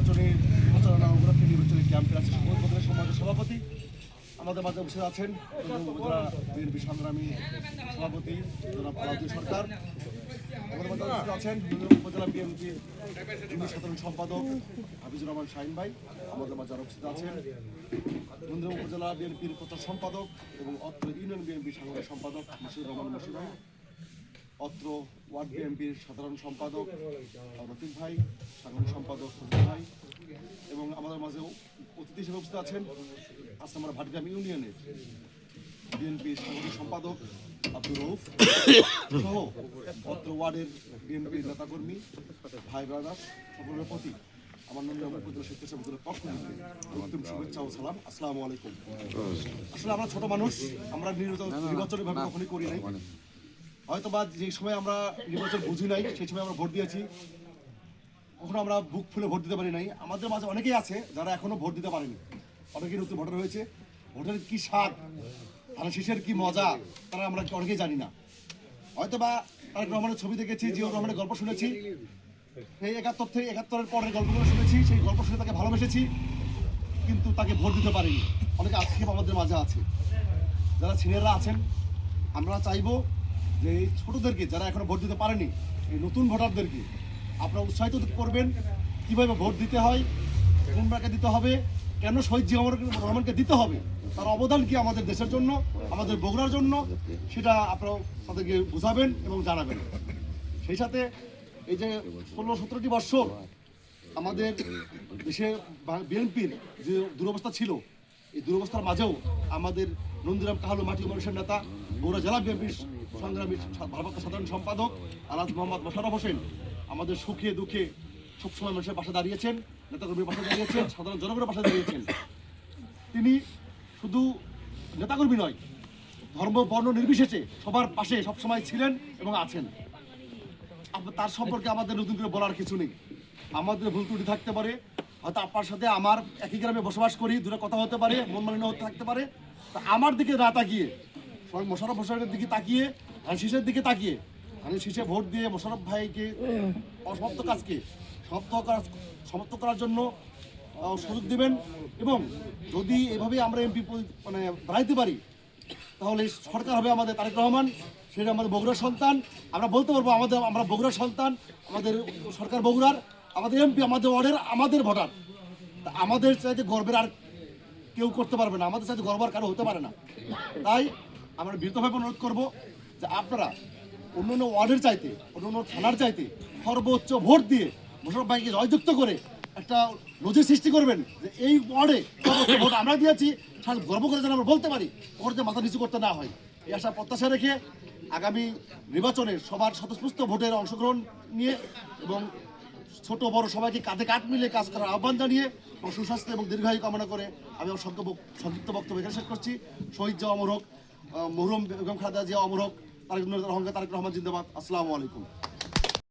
নির্বাচনের প্রচারণা উপলক্ষে নির্বাচনী ক্যাম্পের আছে সমাজের সভাপতি আমাদের মাঝে বসে আছেন উপজেলা বিএনপি সংগ্রামী সভাপতি জনাব আলাউদ্দিন সরকার। আমাদের মাঝে উপস্থিত আছেন উপজেলা বিএনপির যুগ্ম সাধারণ সম্পাদক হাফিজুর রহমান শাহিন ভাই। আমাদের মাঝে আরও উপস্থিত আছেন উপজেলা বিএনপির প্রচার সম্পাদক এবং অত্র ইউনিয়ন বিএনপির সাংগঠনিক সম্পাদক মুশিউর রহমান মুশির ভাই, অত্র ওয়ার্ড বিএনপির সাধারণ সম্পাদক রফিক ভাই, সাংগঠনিক সম্পাদক ফজল ভাই এবং আমাদের মাঝে অতিথি হিসেবে উপস্থিত আছেন আসামারা ভাটগ্রাম ইউনিয়নের বিএনপির সাংগঠনিক সম্পাদক আব্দুর রউফ সহ অত্র ওয়ার্ডের বিএনপির নেতাকর্মী ভাই ব্রাদার সকলের প্রতি আমার নন্দীগ্রাম উপজেলা স্বেচ্ছাসেবকদের পক্ষ থেকে অন্তিম শুভেচ্ছা ও সালাম। আসসালামু আলাইকুম। আসলে আমরা ছোট মানুষ, আমরা নির্বাচনী ভাবে কখনই করি নাই, হয়তো বা যে সময় আমরা নির্বাচন বুঝি নাই সেই সময় আমরা ভোট দিয়েছি, কখনো আমরা বুক ফুলে ভোট দিতে পারি নাই। আমাদের মাঝে অনেকেই আছে যারা এখনো ভোট দিতে পারেনি, অনেকেই নতুন ভোটার হয়েছে। ভোটের কি স্বাদ, ধানের শীষের কি মজা তারা আমরা অনেকেই জানি না। হয়তো বা তারেক রহমানের ছবি দেখেছি, জিয়াউর রহমানের গল্প শুনেছি, এই 71 থেকে 71-এর পরের গল্পগুলো শুনেছি, সেই গল্প শুনে তাকে ভালোবেসেছি, কিন্তু তাকে ভোট দিতে পারিনি। অনেকে আক্ষেপ আমাদের মাঝে আছে। যারা সিনিয়ররা আছেন, আমরা চাইবো যে এই ছোটোদেরকে যারা এখনো ভোট দিতে পারেনি, এই নতুন ভোটারদেরকে আপনারা উৎসাহিত করবেন কীভাবে ভোট দিতে হয়, কোন ব্যাকে দিতে হবে, কেন শহীদ জিয়াউর রহমানকে দিতে হবে, তার অবদান কি আমাদের দেশের জন্য, আমাদের বগুড়ার জন্য, সেটা আপনারা তাদেরকে বোঝাবেন এবং জানাবেন। সেই সাথে এই যে 16-17টি বৎসর আমাদের দেশে বিএনপির যে দুরবস্থা ছিল, এই দুরবস্থার মাঝেও আমাদের নন্দীগ্রাম কাহালু মাটি মানুষের নেতা বগুড়া জেলা বিএনপির সংগ্রামী ভারপ্রাপ্ত সাধারণ সম্পাদক আলহাজ মোহাম্মদ মোশাররফ হোসেন আমাদের সুখে দুঃখে সবসময় মানুষের পাশে দাঁড়িয়েছেন, নেতাকর্মীর পাশে দাঁড়িয়েছেন, সাধারণ জনগণের পাশে দাঁড়িয়েছেন। তিনি শুধু নেতাকর্মী নয়, ধর্ম বর্ণ নির্বিশেষে সবার পাশে সবসময় ছিলেন এবং আছেন। তার সম্পর্কে আমাদের নতুন করে বলার কিছু নেই। আমাদের ভুল ত্রুটি থাকতে পারে, হয়তো আপনার সাথে আমার একই গ্রামে বসবাস করি, দূরে কথা হতে পারে, মন মালিন্য হতে থাকতে পারে, তা আমার দিকে না তাকিয়ে মোশাররফ হোসেনের দিকে তাকিয়ে, ধানের শীষের দিকে তাকিয়ে, ধানের শীষে ভোট দিয়ে মোশাররফ ভাইকে অসমাপ্ত কাজকে সমাপ্ত করার জন্য সুযোগ দেবেন। এবং যদি এভাবে আমরা এমপি বাড়াইতে পারি, তাহলে সরকার হবে আমাদের তারেক রহমান, সেটা আমাদের বগুড়ার সন্তান। আমরা বলতে পারবো আমরা বগুড়ার সন্তান, আমাদের সরকার বগুড়ার, আমাদের এমপি আমাদের ওয়ার্ডের, আমাদের ভোটার। তা আমাদের চাইতে গর্বের আর কেউ করতে পারবে না, আমাদের চাইতে গর্ব আর কারো হতে পারে না। তাই আমরা বিরতভাবে অনুরোধ করবো যে আপনারা অন্য ওয়ার্ডের চাইতে, অন্য থানার চাইতে সর্বোচ্চ ভোট দিয়ে মোশাররফ ভাইকে জয়যুক্ত করে একটা নজির সৃষ্টি করবেন যে এই ওয়ার্ডে সর্বোচ্চ ভোট আমরা দিয়েছি, গর্ব করে যেন আমরা বলতে পারি, ওর যে মাথা নিচু করতে না হয়। এই আশা প্রত্যাশা রেখে আগামী নির্বাচনে সবার স্বতঃস্ফূর্ত ভোটের অংশগ্রহণ নিয়ে এবং ছোট বড় সবাইকে কাঁধে কাঁধ মিলে কাজ করার আহ্বান জানিয়ে এবং সুস্বাস্থ্য এবং দীর্ঘায়ু কামনা করে আমি আমার সংক্ষিপ্ত বক্তব্য এখানে শেষ করছি। শহীদ জিয়া অমর হোক, মরহুম বেগম খালেদা জিয়া অমর হোক, তারেক রহমান জিন্দাবাদ। আসসালামু আলাইকুম।